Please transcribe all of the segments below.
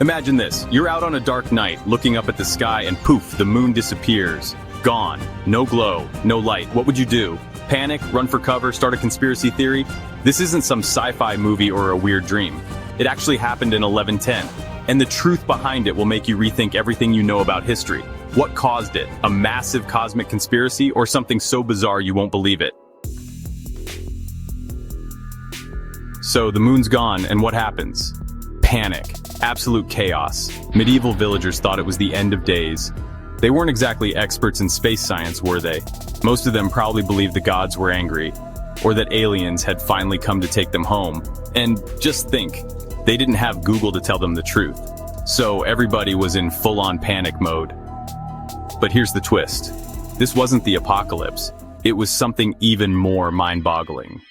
Imagine this, you're out on a dark night, looking up at the sky and poof, the moon disappears. Gone. No glow, no light. What would you do? Panic, run for cover, start a conspiracy theory? This isn't some sci-fi movie or a weird dream. It actually happened in 1110. And the truth behind it will make you rethink everything you know about history. What caused it? A massive cosmic conspiracy or something so bizarre you won't believe it? So the moon's gone, and what happens? Panic. Absolute chaos. Medieval villagers thought it was the end of days. They weren't exactly experts in space science, were they? Most of them probably believed the gods were angry, or that aliens had finally come to take them home. And just think, they didn't have Google to tell them the truth. So everybody was in full-on panic mode. But here's the twist. This wasn't the apocalypse. It was something even more mind-boggling.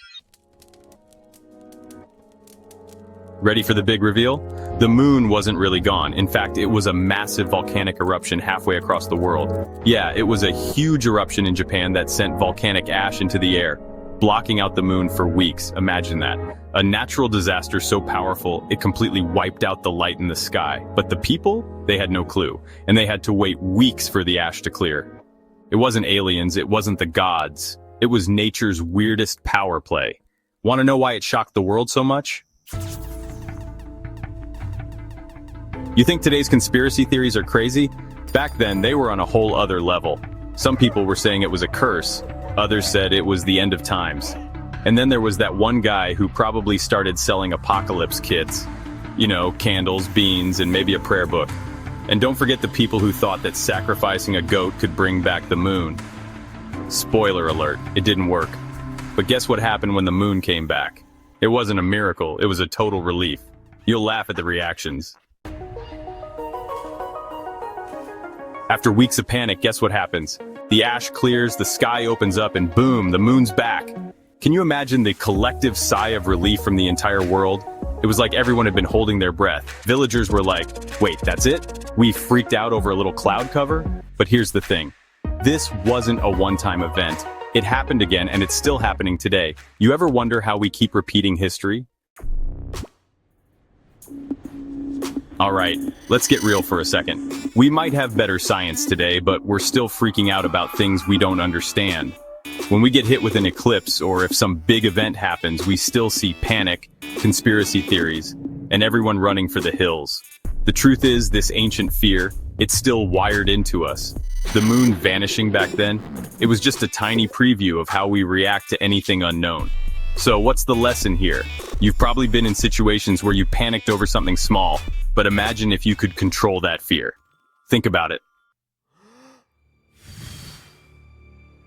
Ready for the big reveal? The moon wasn't really gone. In fact, it was a massive volcanic eruption halfway across the world. Yeah, it was a huge eruption in Japan that sent volcanic ash into the air, blocking out the moon for weeks. Imagine that. A natural disaster so powerful, it completely wiped out the light in the sky. But the people, they had no clue, and they had to wait weeks for the ash to clear. It wasn't aliens, it wasn't the gods. It was nature's weirdest power play. Want to know why it shocked the world so much? You think today's conspiracy theories are crazy? Back then, they were on a whole other level. Some people were saying it was a curse, others said it was the end of times. And then there was that one guy who probably started selling apocalypse kits. You know, candles, beans, and maybe a prayer book. And don't forget the people who thought that sacrificing a goat could bring back the moon. Spoiler alert, it didn't work. But guess what happened when the moon came back? It wasn't a miracle, it was a total relief. You'll laugh at the reactions. After weeks of panic, guess what happens? The ash clears, the sky opens up, and boom, the moon's back. Can you imagine the collective sigh of relief from the entire world? It was like everyone had been holding their breath. Villagers were like, wait, that's it? We freaked out over a little cloud cover? But here's the thing. This wasn't a one-time event. It happened again, and it's still happening today. You ever wonder how we keep repeating history? Alright, let's get real for a second. We might have better science today, but we're still freaking out about things we don't understand. When we get hit with an eclipse, or if some big event happens, we still see panic, conspiracy theories, and everyone running for the hills. The truth is, this ancient fear, it's still wired into us. The moon vanishing back then, it was just a tiny preview of how we react to anything unknown. So what's the lesson here? You've probably been in situations where you panicked over something small, but imagine if you could control that fear. Think about it.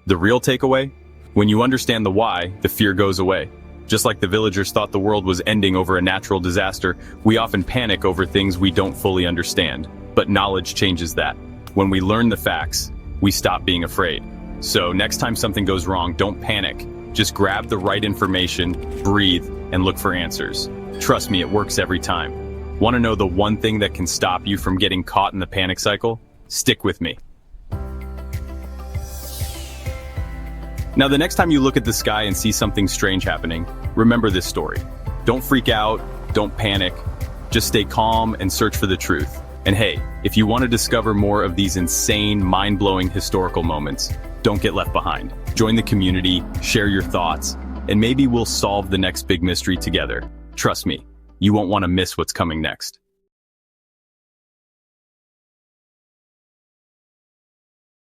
The real takeaway? When you understand the why, the fear goes away. Just like the villagers thought the world was ending over a natural disaster, we often panic over things we don't fully understand. But knowledge changes that. When we learn the facts, we stop being afraid. So next time something goes wrong, don't panic. Just grab the right information, breathe, and look for answers. Trust me, it works every time. Want to know the one thing that can stop you from getting caught in the panic cycle? Stick with me. Now, the next time you look at the sky and see something strange happening, remember this story. Don't freak out, don't panic, just stay calm and search for the truth. And hey, if you want to discover more of these insane, mind-blowing historical moments, don't get left behind. Join the community, share your thoughts, and maybe we'll solve the next big mystery together. Trust me, you won't want to miss what's coming next.